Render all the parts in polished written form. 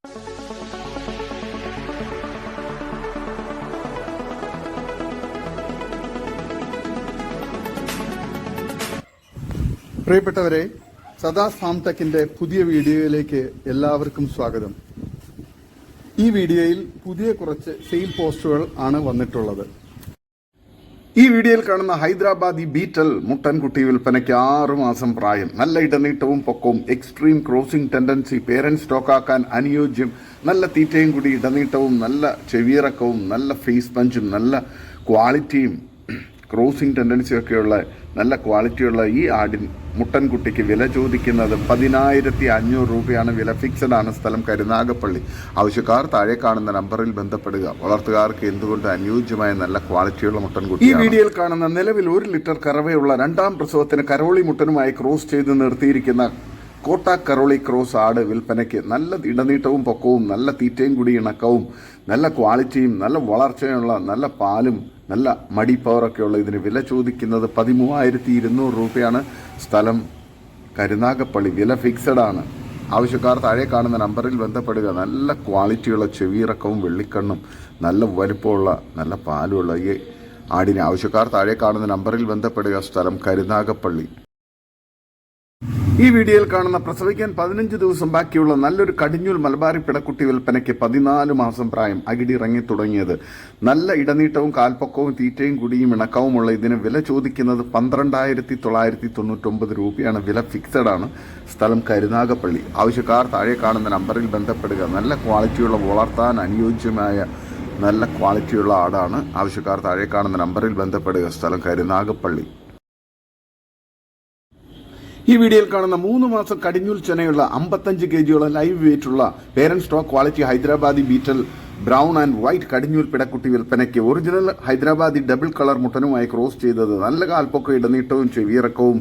പ്രിയപ്പെട്ടവരെ, സദാസ് ഫാം ടെക്കിന്റെ പുതിയ വീഡിയോയിലേക്ക് എല്ലാവർക്കും സ്വാഗതം. ഈ വീഡിയോയിൽ പുതിയ കുറച്ച് സെയിൽ പോസ്റ്റുകൾ ആണ് വന്നിട്ടുള്ളത്. ഈ വീഡിയോയിൽ കാണുന്ന ഹൈദരാബാദി ബീറ്റൽ മുട്ടൻകുട്ടി വിൽപ്പനയ്ക്ക് 6 മാസം പ്രായം, നല്ല ഇടനീട്ടവും പൊക്കവും, എക്സ്ട്രീം ക്രോസിംഗ് ടെൻഡൻസി, പേരന്റ് സ്റ്റോക്കാക്കാൻ അനുയോജ്യം, നല്ല തീറ്റയും കൂടി, ഇടനീട്ടവും, നല്ല ചെവിയിറക്കവും, നല്ല ഫേസ് പഞ്ചും, നല്ല ക്വാളിറ്റിയും, ക്രോസിംഗ് ടെൻഡൻസിയൊക്കെയുള്ള നല്ല ക്വാളിറ്റിയുള്ള ഈ മുട്ടൻകുട്ടിക്ക് വില ചോദിക്കുന്നത് 10,500 രൂപയാണ്. വില ഫിക്സഡ് ആണ്. സ്ഥലം കരുനാഗപ്പള്ളി. ആവശ്യക്കാർ താഴെ കാണുന്ന നമ്പറിൽ ബന്ധപ്പെടുക. വളർത്തുകാർക്ക് എന്തുകൊണ്ട് അനുയോജ്യമായ നല്ല ക്വാളിറ്റിയുള്ള മുട്ടൻകുട്ടി. ഈ വീഡിയോയിൽ കാണുന്ന നിലവിൽ 1 ലിറ്റർ കറവയുള്ള 2ാം പ്രസവത്തിന് കരോളി മുട്ടനുമായി ക്രോസ് ചെയ്ത് നിർത്തിയിരിക്കുന്ന കോട്ട കരോളി ക്രോസ് ആട് വിൽപ്പനയ്ക്ക്. നല്ല ഇടനീട്ടവും പൊക്കവും, നല്ല തീറ്റയും കൂടി ഇണക്കവും, നല്ല ക്വാളിറ്റിയും, നല്ല വളർച്ചയുള്ള, നല്ല പാലും, നല്ല മടി പവറൊക്കെയുള്ള ഇതിന് വില ചോദിക്കുന്നത് 13,200 രൂപയാണ്. സ്ഥലം കരുനാഗപ്പള്ളി. വില ഫിക്സഡ് ആണ്. ആവശ്യക്കാർ താഴെ കാണുന്ന നമ്പറിൽ ബന്ധപ്പെടുക. നല്ല ക്വാളിറ്റിയുള്ള ചെവിയിറക്കവും വെള്ളിക്കണ്ണും നല്ല വലുപ്പമുള്ള നല്ല പാലുമുള്ള ഈ ആടിനെ ആവശ്യക്കാർ താഴെ കാണുന്ന നമ്പറിൽ ബന്ധപ്പെടുക. സ്ഥലം കരുനാഗപ്പള്ളി. ഈ വീഡിയോയിൽ കാണുന്ന പ്രസവിക്കാൻ 15 ദിവസം ബാക്കിയുള്ള നല്ലൊരു കടിഞ്ഞൂൽ മലബാറി പിടക്കുട്ടി വിൽപ്പനയ്ക്ക്. 14 മാസം പ്രായം, അകിടി ഇറങ്ങി തുടങ്ങിയത്, നല്ല ഇടനീട്ടവും കാൽപ്പൊക്കവും തീറ്റയും കുടിയും ഇണക്കവുമുള്ള ഇതിന് വില ചോദിക്കുന്നത് 12,999 രൂപയാണ്. വില ഫിക്സഡ് ആണ്. സ്ഥലം കരുനാഗപ്പള്ളി. ആവശ്യക്കാർ താഴെ കാണുന്ന നമ്പറിൽ ബന്ധപ്പെടുക. നല്ല ക്വാളിറ്റിയുള്ള, വളർത്താൻ അനുയോജ്യമായ നല്ല ക്വാളിറ്റിയുള്ള ആടാണ്. ആവശ്യക്കാർ താഴെ കാണുന്ന നമ്പറിൽ ബന്ധപ്പെടുക. സ്ഥലം കരുനാഗപ്പള്ളി. ഈ വീഡിയോയിൽ കാണുന്ന 3 മാസം കടിഞ്ഞൂൽ ചെനയുള്ള 55 kgയോളം ലൈവ് വെയിറ്റുള്ള parent stock quality Hyderabadi Beetal brown and white കടിഞ്ഞൂൽ പിടക്കുട്ടി വിൽപ്പനയ്ക്ക്. ഒറിജിനൽ ഹൈദരാബാദി ഡബിൾ കളർ മുട്ടനുമായി ക്രോസ് ചെയ്തത്, നല്ല കാൽപ്പൊക്കം, ഇടനീട്ടവും ചെവിയിറക്കവും,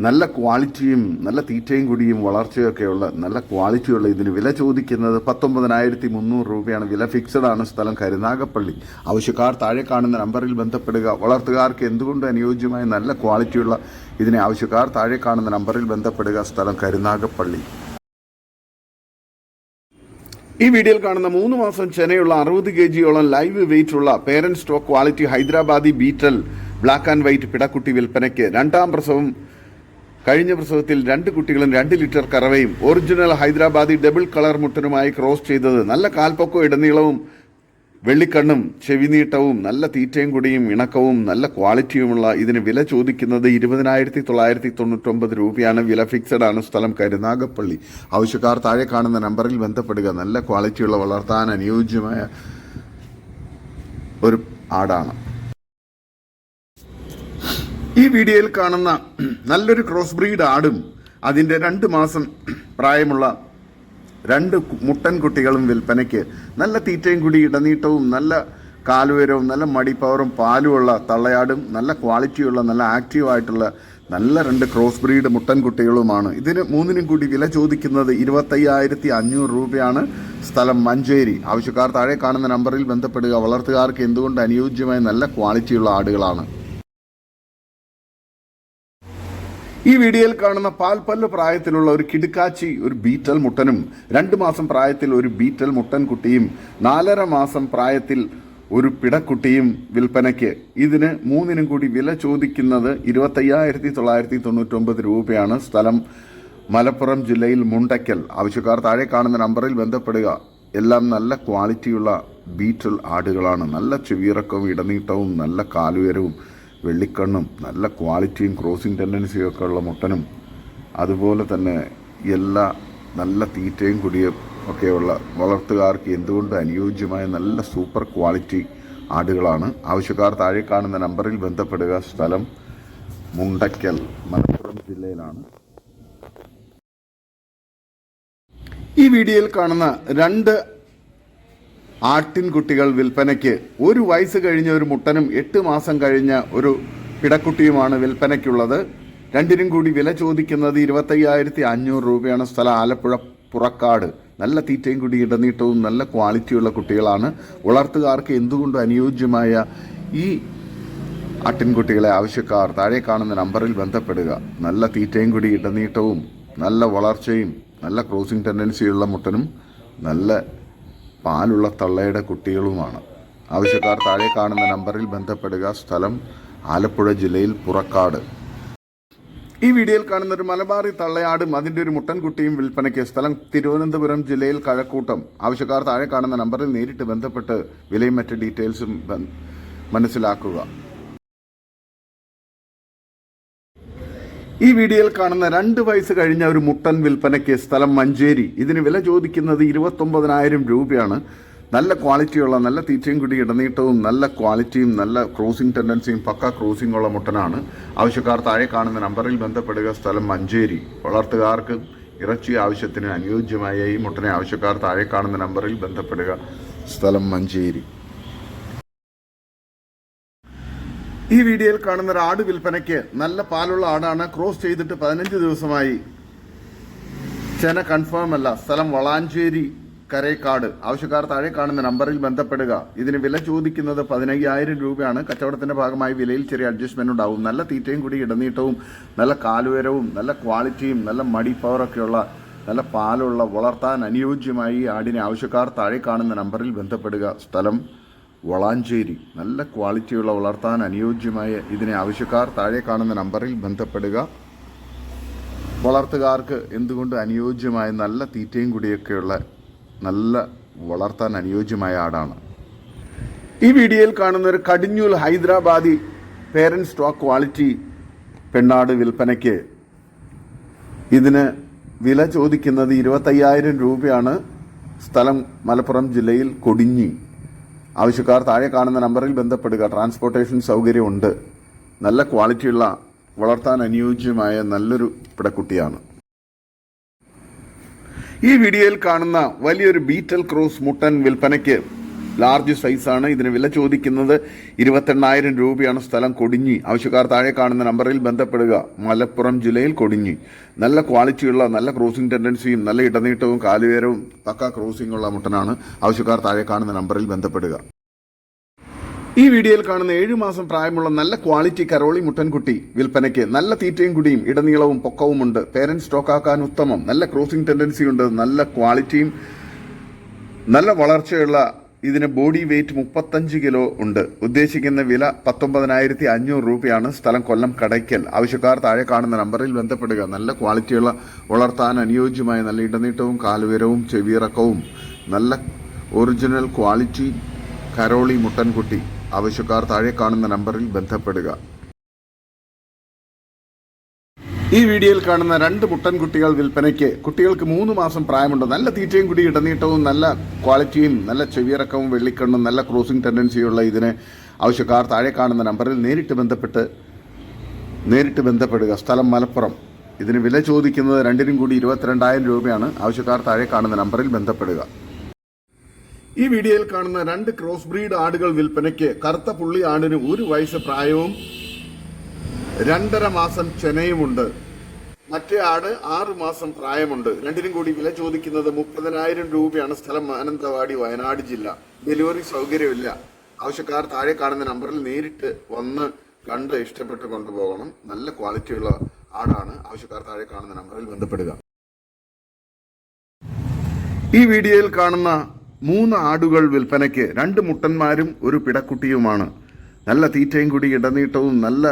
നല്ല ക്വാളിറ്റിയും, നല്ല തീറ്റയും കൂടിയും വളർച്ചയൊക്കെയുള്ള നല്ല ക്വാളിറ്റിയുള്ള ഇതിന് വില ചോദിക്കുന്നത് 19,300 രൂപയാണ്. വില ഫിക്സഡ് ആണ്. സ്ഥലം കരുനാഗപ്പള്ളി. ആവശ്യക്കാർ താഴെ കാണുന്ന നമ്പറിൽ ബന്ധപ്പെടുക. വളർത്തുകാർക്ക് എന്തുകൊണ്ട് അനുയോജ്യമായ നല്ല ക്വാളിറ്റിയുള്ള ഇതിനെ ആവശ്യക്കാർ താഴെ കാണുന്ന നമ്പറിൽ ബന്ധപ്പെടുക. സ്ഥലം കരുനാഗപ്പള്ളി. ഈ വീഡിയോയിൽ കാണുന്ന 3 മാസം ചെനയുള്ള 60 kgയോളം ലൈവ് വെയിറ്റുള്ള parent stock quality Hyderabadi Beetal black and white പിടക്കുട്ടി വിൽപ്പനയ്ക്ക്. 2ാം പ്രസവം കഴിഞ്ഞ പ്രസവത്തിൽ 2 കുട്ടികളും 2 ലിറ്റർ കറവയും, ഒറിജിനൽ ഹൈദരാബാദി ഡബിൾ കളർ മുട്ടനുമായി ക്രോസ് ചെയ്തത്, നല്ല കാൽപ്പൊക്കവും ഇടനീളവും വെള്ളിക്കണ്ണും ചെവിനീട്ടവും, നല്ല തീറ്റയും കുടിയും ഇണക്കവും നല്ല ക്വാളിറ്റിയുമുള്ള ഇതിന് വില ചോദിക്കുന്നത് 20,999 രൂപയാണ്. വില ഫിക്സഡ് ആണ്. സ്ഥലം കരുനാഗപ്പള്ളി. ആവശ്യക്കാർ താഴെ കാണുന്ന നമ്പറിൽ ബന്ധപ്പെടുക. നല്ല ക്വാളിറ്റിയുള്ള, വളർത്താൻ അനുയോജ്യമായ ഒരു ആടാണ്. ഈ വീഡിയോയിൽ കാണുന്ന നല്ലൊരു ക്രോസ് ബ്രീഡ് ആടും അതിൻ്റെ 2 മാസം പ്രായമുള്ള 2 മുട്ടൻകുട്ടികളും വിൽപ്പനയ്ക്ക്. നല്ല തീറ്റയും കൂടി, ഇടനീട്ടവും, നല്ല കാലുയരവും, നല്ല മടിപ്പവറും പാലുമുള്ള തള്ളയാടും, നല്ല ക്വാളിറ്റിയുള്ള, നല്ല ആക്റ്റീവായിട്ടുള്ള നല്ല 2 ക്രോസ് ബ്രീഡ് മുട്ടൻകുട്ടികളുമാണ്. ഇതിന് 3നും കൂടി വില ചോദിക്കുന്നത് 25,500 രൂപയാണ്. സ്ഥലം മഞ്ചേരി. ആവശ്യക്കാർ താഴെ കാണുന്ന നമ്പറിൽ ബന്ധപ്പെടുക. വളർത്തുകാർക്ക് എന്തുകൊണ്ട് അനുയോജ്യമായ നല്ല ക്വാളിറ്റിയുള്ള ആടുകളാണ്. ഈ വീഡിയോയിൽ കാണുന്ന പാൽപ്പല്ല് പ്രായത്തിലുള്ള ഒരു കിടുക്കാച്ചി ഒരു ബീറ്റൽ മുട്ടനും, 2 മാസം പ്രായത്തിൽ ഒരു ബീറ്റൽ മുട്ടൻകുട്ടിയും, 4.5 മാസം പ്രായത്തിൽ ഒരു പിടക്കുട്ടിയും വിൽപ്പനയ്ക്ക്. ഇതിന് 3നും കൂടി വില ചോദിക്കുന്നത് 25,999 രൂപയാണ്. സ്ഥലം മലപ്പുറം ജില്ലയിൽ മുണ്ടയ്ക്കൽ. ആവശ്യക്കാർ താഴെ കാണുന്ന നമ്പറിൽ ബന്ധപ്പെടുക. എല്ലാം നല്ല ക്വാളിറ്റിയുള്ള ബീറ്റൽ ആടുകളാണ്. നല്ല ചെവിയിറക്കവും ഇടനീട്ടവും നല്ല കാലുയരവും വെള്ളിക്കണ്ണും നല്ല ക്വാളിറ്റിയും ക്രോസിംഗ് ടെൻഡൻസിയും ഒക്കെ ഉള്ള മുട്ടനും, അതുപോലെ തന്നെ എല്ലാ നല്ല തീറ്റയും കുടിയും ഒക്കെയുള്ള വളർത്തുകാർക്ക് എന്തുകൊണ്ട് അനുയോജ്യമായ നല്ല സൂപ്പർ ക്വാളിറ്റി ആടുകളാണ്. ആവശ്യക്കാർ താഴെ കാണുന്ന നമ്പറിൽ ബന്ധപ്പെടുക. സ്ഥലം മുണ്ടയ്ക്കൽ, മലപ്പുറം ജില്ലയിലാണ്. ഈ വീഡിയോയിൽ കാണുന്ന 2 ആട്ടിൻകുട്ടികൾ വിൽപ്പനയ്ക്ക്. 1 വയസ്സ് കഴിഞ്ഞ ഒരു മുട്ടനും 8 മാസം കഴിഞ്ഞ ഒരു പിടക്കുട്ടിയുമാണ് വിൽപ്പനയ്ക്കുള്ളത്. 2നും കൂടി വില ചോദിക്കുന്നത് 25,500 രൂപയാണ്. സ്ഥലം ആലപ്പുഴ പുറക്കാട്. നല്ല തീറ്റയും കൂടി, ഇടനീട്ടവും നല്ല ക്വാളിറ്റിയുള്ള കുട്ടികളാണ്. വളർത്തുകാർക്ക് എന്തുകൊണ്ട് അനുയോജ്യമായ ഈ ആട്ടിൻകുട്ടികളെ ആവശ്യക്കാർ താഴെ കാണുന്ന നമ്പറിൽ ബന്ധപ്പെടുക. നല്ല തീറ്റയും കൂടി, ഇടനീട്ടവും നല്ല വളർച്ചയും നല്ല ക്രോസിംഗ് ടെൻഡൻസിയുള്ള മുട്ടനും നല്ല പാലുള്ള തള്ളയുടെ കുട്ടികളുമാണ്. ആവശ്യക്കാർ താഴെ കാണുന്ന നമ്പറിൽ ബന്ധപ്പെടുക. സ്ഥലം ആലപ്പുഴ ജില്ലയിൽ പുറക്കാട്. ഈ വീഡിയോയിൽ കാണുന്ന ഒരു മലബാറി തള്ളയാടും അതിന്റെ ഒരു മുട്ടൻകുട്ടിയും വിൽപ്പനയ്ക്ക്. സ്ഥലം തിരുവനന്തപുരം ജില്ലയിൽ കഴക്കൂട്ടം. ആവശ്യക്കാർ താഴെ കാണുന്ന നമ്പറിൽ നേരിട്ട് ബന്ധപ്പെട്ട് വിലയും മറ്റ് ഡീറ്റെയിൽസും മനസ്സിലാക്കുക. ഈ വീഡിയോയിൽ കാണുന്ന 2 വയസ്സ് കഴിഞ്ഞ ഒരു മുട്ടൻ വിൽപ്പനയ്ക്ക്. സ്ഥലം മഞ്ചേരി. ഇതിന് വില ചോദിക്കുന്നത് 29,000 രൂപയാണ്. നല്ല ക്വാളിറ്റിയുള്ള, നല്ല തീറ്റയും കൂടി ഇടനീട്ടവും, നല്ല ക്വാളിറ്റിയും നല്ല ക്രോസിംഗ് ടെൻഡൻസിയും പക്ക ക്രോസിംഗ് ഉള്ള മുട്ടനാണ്. ആവശ്യക്കാർ താഴെ കാണുന്ന നമ്പറിൽ ബന്ധപ്പെടുക. സ്ഥലം മഞ്ചേരി. വളർത്തുകാർക്ക് ഇറച്ചി ആവശ്യത്തിന് അനുയോജ്യമായ ഈ മുട്ടനെ ആവശ്യക്കാർ താഴെ കാണുന്ന നമ്പറിൽ ബന്ധപ്പെടുക. സ്ഥലം മഞ്ചേരി. ഈ വീഡിയോയിൽ കാണുന്ന ഒരു ആട് വിൽപ്പനയ്ക്ക്. നല്ല പാലുള്ള ആടാണ്. ക്രോസ് ചെയ്തിട്ട് 15 ദിവസമായി. ചെന കൺഫേം അല്ല. സ്ഥലം വളാഞ്ചേരി കരേക്കാട്. ആവശ്യക്കാർ താഴെ കാണുന്ന നമ്പറിൽ ബന്ധപ്പെടുക. ഇതിന് വില ചോദിക്കുന്നത് 15,000 രൂപയാണ്. കച്ചവടത്തിന്റെ ഭാഗമായി വിലയിൽ ചെറിയ അഡ്ജസ്റ്റ്മെന്റ് ഉണ്ടാവും. നല്ല തീറ്റയും കൂടി ഇടനീട്ടവും നല്ല കാലുയരവും നല്ല ക്വാളിറ്റിയും നല്ല മടി പവറൊക്കെയുള്ള നല്ല പാലുള്ള വളർത്താൻ അനുയോജ്യമായി ആടിനെ ആവശ്യക്കാർ താഴെ കാണുന്ന നമ്പറിൽ ബന്ധപ്പെടുക. സ്ഥലം വളാഞ്ചേരി. നല്ല ക്വാളിറ്റിയുള്ള വളർത്താൻ അനുയോജ്യമായ ഇതിനെ ആവശ്യക്കാർ താഴെ കാണുന്ന നമ്പറിൽ ബന്ധപ്പെടുക. വളർത്തുകാർക്ക് എന്തുകൊണ്ട് അനുയോജ്യമായ നല്ല തീറ്റയും കൂടിയൊക്കെയുള്ള നല്ല വളർത്താൻ അനുയോജ്യമായ ആടാണ്. ഈ വീഡിയോയിൽ കാണുന്ന ഒരു കടിഞ്ഞൂൽ ഹൈദരാബാദി പേരന്റ് സ്റ്റോക്ക് ക്വാളിറ്റി പെണ്ണാട് വിൽപ്പനയ്ക്ക്. ഇതിന് വില ചോദിക്കുന്നത് 25,000 രൂപയാണ്. സ്ഥലം മലപ്പുറം ജില്ലയിൽ കൊടിഞ്ഞി. ആവശ്യക്കാർ താഴെ കാണുന്ന നമ്പറിൽ ബന്ധപ്പെടുക. ട്രാൻസ്പോർട്ടേഷൻ സൗകര്യമുണ്ട്. നല്ല ക്വാളിറ്റിയുള്ള വളർത്താൻ അനുയോജ്യമായ നല്ലൊരു പിടക്കുട്ടിയാണ്. ഈ വീഡിയോയിൽ കാണുന്ന വലിയൊരു ബീറ്റൽ ക്രോസ് മുട്ടൻ വിൽപ്പനയ്ക്ക്. ലാർജ് സൈസാണ്. ഇതിന് വില ചോദിക്കുന്നത് 28,000 രൂപയാണ്. സ്ഥലം കൊടിഞ്ഞി. ആവശ്യക്കാർ താഴെ കാണുന്ന നമ്പറിൽ ബന്ധപ്പെടുക. മലപ്പുറം ജില്ലയിൽ കൊടിഞ്ഞി. നല്ല ക്വാളിറ്റിയുള്ള നല്ല ക്രോസിംഗ് ടെൻഡൻസിയും നല്ല ഇടനീട്ടവും കാലുയരവും പക്ക ക്രോസിംഗ് ഉള്ള മുട്ടനാണ്. ആവശ്യക്കാർ താഴെ കാണുന്ന നമ്പറിൽ ബന്ധപ്പെടുക. ഈ വീഡിയോയിൽ കാണുന്ന 7 മാസം പ്രായമുള്ള നല്ല ക്വാളിറ്റി കരോളി മുട്ടൻകുട്ടി വിൽപ്പനയ്ക്ക്. നല്ല തീറ്റയും കുടിയും ഇടനീളവും പൊക്കവുമുണ്ട്. പേരന്റ് സ്റ്റോക്കാക്കാൻ ഉത്തമം. നല്ല ക്രോസിംഗ് ടെൻഡൻസി ഉണ്ട്. നല്ല ക്വാളിറ്റിയും നല്ല വളർച്ചയുള്ള ഇതിന് ബോഡി വെയ്റ്റ് 35 കിലോ ഉണ്ട്. ഉദ്ദേശിക്കുന്ന വില 19,500 രൂപയാണ്. സ്ഥലം കൊല്ലം കടയ്ക്കൽ. ആവശ്യക്കാർ താഴെ കാണുന്ന നമ്പറിൽ ബന്ധപ്പെടുക. നല്ല ക്വാളിറ്റിയുള്ള വളർത്താൻ അനുയോജ്യമായ നല്ല ഇടനീട്ടവും കാലുയരവും ചെവിയിറക്കവും നല്ല ഒറിജിനൽ ക്വാളിറ്റി കരോളി മുട്ടൻകുട്ടി. ആവശ്യക്കാർ താഴെ കാണുന്ന നമ്പറിൽ ബന്ധപ്പെടുക. ഈ വീഡിയോയിൽ കാണുന്ന 2 മുട്ടൻകുട്ടികൾ വിൽപ്പനയ്ക്ക്. കുട്ടികൾക്ക് 3 മാസം പ്രായമുണ്ട്. നല്ല തീറ്റയും കൂടി ഇടനീട്ടവും നല്ല ക്വാളിറ്റിയും നല്ല ചെവിയിറക്കവും വെള്ളിക്കണ്ണും നല്ല ക്രോസിംഗ് ടെൻഡൻസിയുള്ള ഇതിന് ആവശ്യക്കാർ താഴെ കാണുന്ന നമ്പറിൽ നേരിട്ട് ബന്ധപ്പെടുക. സ്ഥലം മലപ്പുറം. ഇതിന് വില ചോദിക്കുന്നത് 2 കൂടി 22,000 രൂപയാണ്. ആവശ്യക്കാർ താഴെ കാണുന്ന നമ്പറിൽ ബന്ധപ്പെടുക. ഈ വീഡിയോയിൽ കാണുന്ന 2 ക്രോസ് ബ്രീഡ് ആടുകൾ വിൽപ്പനയ്ക്ക്. കറുത്ത പുള്ളി ആടിന് 1 വയസ്സ് പ്രായവും 2.5 മാസം ചെനയുമുണ്ട്. മറ്റേ ആട് 6 മാസം പ്രായമുണ്ട്. 2 കൂടി വില ചോദിക്കുന്നത് 30,000 രൂപയാണ്. സ്ഥലം മാനന്തവാടി വയനാട് ജില്ല. ഡെലിവറി സൗകര്യമില്ല. ആവശ്യക്കാർ താഴെ കാണുന്ന നമ്പറിൽ നേരിട്ട് വന്ന് കണ്ട് ഇഷ്ടപ്പെട്ട് കൊണ്ടുപോകണം. നല്ല ക്വാളിറ്റിയുള്ള ആടാണ്. ആവശ്യക്കാർ താഴെ കാണുന്ന നമ്പറിൽ ബന്ധപ്പെടുക. ഈ വീഡിയോയിൽ കാണുന്ന 3 ആടുകൾ വിൽപ്പനയ്ക്ക്. 2 മുട്ടന്മാരും 1 പിടക്കുട്ടിയുമാണ്. നല്ല തീറ്റയും കൂടി ഇടനീട്ടവും നല്ല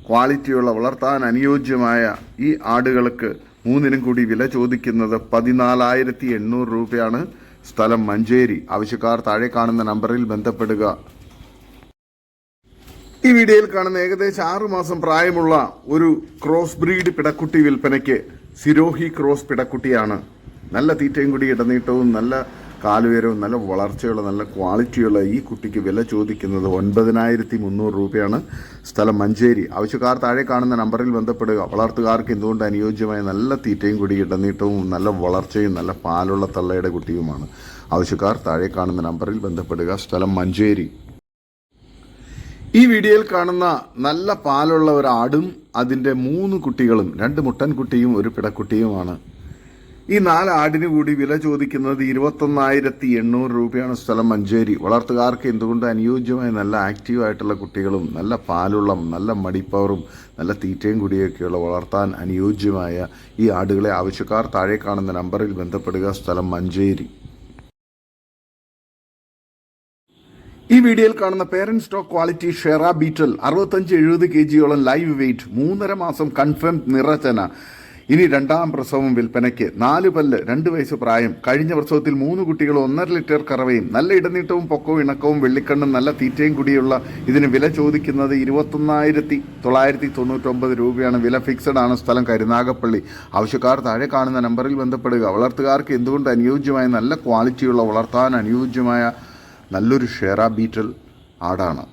ക്വാളിറ്റിയുള്ള വളർത്താൻ അനുയോജ്യമായ ഈ ആടുകൾക്ക് 3 കൂടി വില ചോദിക്കുന്നത് 14,800 രൂപയാണ്. സ്ഥലം മഞ്ചേരി. ആവശ്യക്കാർ താഴെ കാണുന്ന നമ്പറിൽ ബന്ധപ്പെടുക. ഈ വീഡിയോയിൽ കാണുന്ന ഏകദേശം 6 മാസം പ്രായമുള്ള ഒരു ക്രോസ് ബ്രീഡ് പിടക്കുട്ടി വിൽപ്പനയ്ക്ക്. സിരോഹി ക്രോസ് പിടക്കുട്ടിയാണ്. നല്ല തീറ്റയും കൂടി ഇടനീട്ടവും നല്ല കാലുയരവും നല്ല വളർച്ചയുള്ള നല്ല ക്വാളിറ്റിയുള്ള ഈ കുട്ടിക്ക് വില ചോദിക്കുന്നത് 9,300 രൂപയാണ്. സ്ഥലം മഞ്ചേരി. ആവശ്യക്കാർ താഴെ കാണുന്ന നമ്പറിൽ ബന്ധപ്പെടുക. വളർത്തുകാർക്ക് എന്തുകൊണ്ട് അനുയോജ്യമായ നല്ല തീറ്റയും കൂടി ഇടനീട്ടവും നല്ല വളർച്ചയും നല്ല പാലുള്ള തള്ളയുടെ കുട്ടിയുമാണ്. ആവശ്യക്കാർ താഴെ കാണുന്ന നമ്പറിൽ ബന്ധപ്പെടുക. സ്ഥലം മഞ്ചേരി. ഈ വീഡിയോയിൽ കാണുന്ന നല്ല പാലുള്ള ഒരു ആടും അതിൻ്റെ 3 കുട്ടികളും 2 മുട്ടൻകുട്ടിയും 1 പിടക്കുട്ടിയുമാണ്. ഈ 4 ആടിന് കൂടി വില ചോദിക്കുന്നത് 21,800 രൂപയാണ്. സ്ഥലം മഞ്ചേരി. വളർത്തുകാർക്ക് എന്തുകൊണ്ട് അനുയോജ്യമായ നല്ല ആക്റ്റീവായിട്ടുള്ള കുട്ടികളും നല്ല പാലുള്ള നല്ല മടിപ്പവറും നല്ല തീറ്റയും കൂടിയൊക്കെയുള്ള വളർത്താൻ അനുയോജ്യമായ ഈ ആടുകളെ ആവശ്യക്കാർ താഴെ കാണുന്ന നമ്പറിൽ ബന്ധപ്പെടുക. സ്ഥലം മഞ്ചേരി. ഈ വീഡിയോയിൽ കാണുന്ന പേരന്റ് സ്റ്റോക്ക് ക്വാളിറ്റി ഷെറ ബീറ്റൽ 65-70 kg ലൈവ് വെയിറ്റ് 3.5 മാസം കൺഫേം നിറചന. ഇനി രണ്ടാം പ്രസവം വിൽപ്പനയ്ക്ക്. 4 പല്ല്, 2 വയസ്സ് പ്രായം. കഴിഞ്ഞ പ്രസവത്തിൽ 3 കുട്ടികളും 1.5 ലിറ്റർ കറവയും. നല്ല ഇടനീട്ടവും പൊക്കവും ഇണക്കവും വെള്ളിക്കണ്ണും നല്ല തീറ്റയും കൂടിയുള്ള ഇതിന് വില ചോദിക്കുന്നത് 21,999 രൂപയാണ്. വില ഫിക്സഡ് ആണ്. സ്ഥലം കരുനാഗപ്പള്ളി. ആവശ്യക്കാർ താഴെ കാണുന്ന നമ്പറിൽ ബന്ധപ്പെടുക. വളർത്തുകാർക്ക് എന്തുകൊണ്ട് അനുയോജ്യമായ നല്ല ക്വാളിറ്റിയുള്ള വളർത്താൻ അനുയോജ്യമായ നല്ലൊരു ഷെറ ബീറ്റൽ ആടാണ്.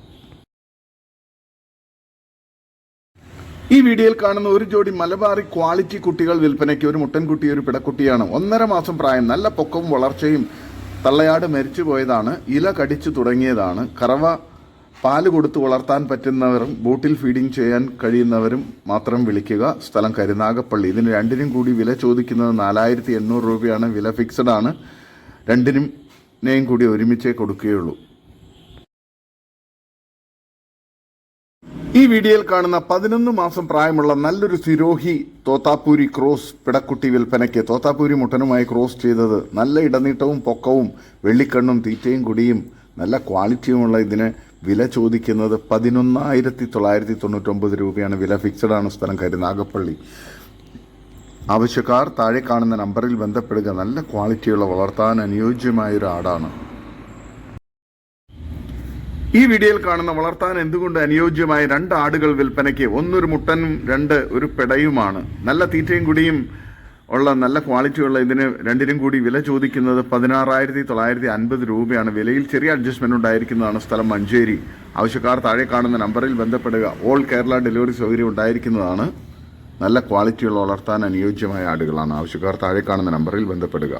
ഈ വീഡിയോയിൽ കാണുന്ന ഒരു ജോഡി മലബാറി ക്വാളിറ്റി കുട്ടികൾ വിൽപ്പനയ്ക്ക്. ഒരു മുട്ടൻകുട്ടി, ഒരു പിടക്കുട്ടിയാണ്. 1.5 മാസം പ്രായം. നല്ല പൊക്കവും വളർച്ചയും. തള്ളയാട് മരിച്ചു പോയതാണ്. ഇല കടിച്ചു തുടങ്ങിയതാണ്. കറവ പാല് കൊടുത്ത് വളർത്താൻ പറ്റുന്നവരും ബോട്ടിൽ ഫീഡിംഗ് ചെയ്യാൻ കഴിയുന്നവരും മാത്രം വിളിക്കുക. സ്ഥലം കരുനാഗപ്പള്ളി. ഇതിന് രണ്ടിനും കൂടി വില ചോദിക്കുന്നത് 4,800 രൂപയാണ്. വില ഫിക്സഡ് ആണ്. രണ്ടിനെയും കൂടി ഒരുമിച്ചേ കൊടുക്കുകയുള്ളൂ. ഈ വീഡിയോയിൽ കാണുന്ന 11 മാസം പ്രായമുള്ള നല്ലൊരു സിരോഹി തോത്താപ്പൂരി ക്രോസ് പിടക്കുട്ടി വിൽപ്പനയ്ക്ക്. തോത്താപ്പൂരി മുട്ടനുമായി ക്രോസ് ചെയ്തത്. നല്ല ഇടനീട്ടവും പൊക്കവും വെള്ളിക്കണ്ണും തീറ്റയും കുടിയും നല്ല ക്വാളിറ്റിയുമുള്ള ഇതിന് വില ചോദിക്കുന്നത് 11,999 രൂപയാണ്. വില ഫിക്സഡ് ആണ്. സ്ഥലം കരുനാഗപ്പള്ളി. ആവശ്യക്കാർ താഴെ കാണുന്ന നമ്പറിൽ ബന്ധപ്പെടുക. നല്ല ക്വാളിറ്റിയുള്ള വളർത്താൻ അനുയോജ്യമായൊരു ആടാണ്. ഈ വീഡിയോയിൽ കാണുന്ന വളർത്താൻ എന്തുകൊണ്ട് അനുയോജ്യമായ 2 ആടുകൾ വിൽപ്പനയ്ക്ക്. 1 ഒരു മുട്ടനും 2 ഒരു പെടയുമാണ്. നല്ല തീറ്റയും കുടിയും ഉള്ള നല്ല ക്വാളിറ്റിയുള്ള ഇതിന് രണ്ടിനും കൂടി വില ചോദിക്കുന്നത് 16,950 രൂപയാണ്. വിലയിൽ ചെറിയ അഡ്ജസ്റ്റ്മെന്റ് ഉണ്ടായിരിക്കുന്നതാണ്. സ്ഥലം മഞ്ചേരി. ആവശ്യക്കാർ താഴെ കാണുന്ന നമ്പറിൽ ബന്ധപ്പെടുക. ഓൾ കേരള ഡെലിവറി സൗകര്യം ഉണ്ടായിരിക്കുന്നതാണ്. നല്ല ക്വാളിറ്റിയുള്ള വളർത്താൻ അനുയോജ്യമായ ആടുകളാണ്. ആവശ്യക്കാർ താഴെ കാണുന്ന നമ്പറിൽ ബന്ധപ്പെടുക.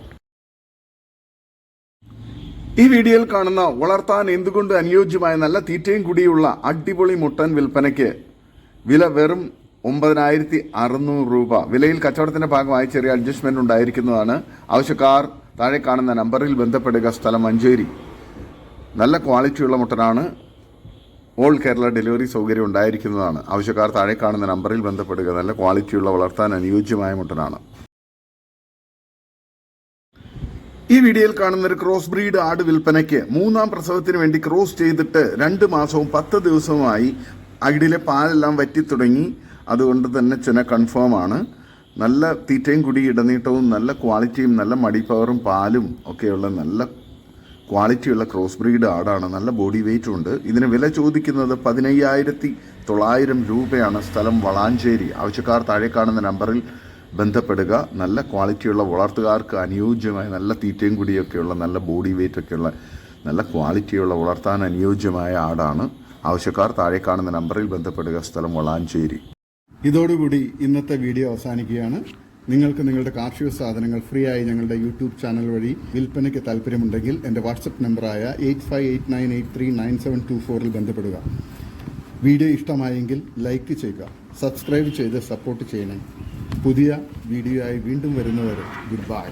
ഈ വീഡിയോയിൽ കാണുന്ന വളർത്താൻ എന്തുകൊണ്ട് അനുയോജ്യമായ നല്ല തീറ്റയും കൂടിയുള്ള അടിപൊളി മുട്ടൻ വിൽപ്പനയ്ക്ക്. വില വെറും 9,600 രൂപ. വിലയിൽ കച്ചവടത്തിന്റെ ഭാഗമായി ചെറിയ അഡ്ജസ്റ്റ്മെന്റ് ഉണ്ടായിരിക്കുന്നതാണ്. ആവശ്യക്കാർ താഴെ കാണുന്ന നമ്പറിൽ ബന്ധപ്പെടുക. സ്ഥലം മഞ്ചേരി. നല്ല ക്വാളിറ്റിയുള്ള മുട്ടനാണ്. ഓൾ കേരള ഡെലിവറി സൗകര്യം ഉണ്ടായിരിക്കുന്നതാണ്. ആവശ്യക്കാർ താഴെ കാണുന്ന നമ്പറിൽ ബന്ധപ്പെടുക. നല്ല ക്വാളിറ്റിയുള്ള വളർത്താൻ അനുയോജ്യമായ മുട്ടനാണ്. ഈ വീഡിയോയിൽ കാണുന്ന ഒരു ക്രോസ് ബ്രീഡ് ആട് വിൽപ്പനയ്ക്ക്. 3ാം പ്രസവത്തിന് വേണ്ടി ക്രോസ് ചെയ്തിട്ട് 2 മാസവും 10 ദിവസവുമായി. അകിടിലെ പാലെല്ലാം വറ്റിത്തുടങ്ങി. അതുകൊണ്ട് തന്നെ ചെന കൺഫേം ആണ്. നല്ല തീറ്റയും കുടി ഇടനീട്ടവും നല്ല ക്വാളിറ്റിയും നല്ല മടിപ്പവറും പാലും ഒക്കെയുള്ള നല്ല ക്വാളിറ്റിയുള്ള ക്രോസ് ബ്രീഡ് ആടാണ്. നല്ല ബോഡി വെയിറ്റും ഉണ്ട്. ഇതിന് വില ചോദിക്കുന്നത് 15,900 രൂപയാണ്. സ്ഥലം വളാഞ്ചേരി. ആവശ്യക്കാർ താഴെ കാണുന്ന നമ്പറിൽ ബന്ധപ്പെടുക. നല്ല ക്വാളിറ്റിയുള്ള വളർത്തുകാർക്ക് അനുയോജ്യമായ നല്ല തീറ്റയും കുടിയൊക്കെയുള്ള നല്ല ബോഡി വെയിറ്റ് ഒക്കെയുള്ള നല്ല ക്വാളിറ്റിയുള്ള വളർത്താൻ അനുയോജ്യമായ ആടാണ്. ആവശ്യക്കാർ താഴെ കാണുന്ന നമ്പറിൽ ബന്ധപ്പെടുക. സ്ഥലം വളാഞ്ചേരി. ഇതോടുകൂടി ഇന്നത്തെ വീഡിയോ അവസാനിക്കുകയാണ്. നിങ്ങൾക്ക് നിങ്ങളുടെ കാർഷിക സാധനങ്ങൾ ഫ്രീ ആയി ഞങ്ങളുടെ യൂട്യൂബ് ചാനൽ വഴി വിൽപ്പനയ്ക്ക് താല്പര്യമുണ്ടെങ്കിൽ എൻ്റെ വാട്സപ്പ് നമ്പറായ 8589839724 ബന്ധപ്പെടുക. വീഡിയോ ഇഷ്ടമായെങ്കിൽ ലൈക്ക് ചെയ്യുക, സബ്സ്ക്രൈബ് ചെയ്ത് സപ്പോർട്ട് ചെയ്യണേ. പുതിയ വീഡിയോ ആയി വീണ്ടും വരുന്നവരെ ഗുഡ് ബൈ.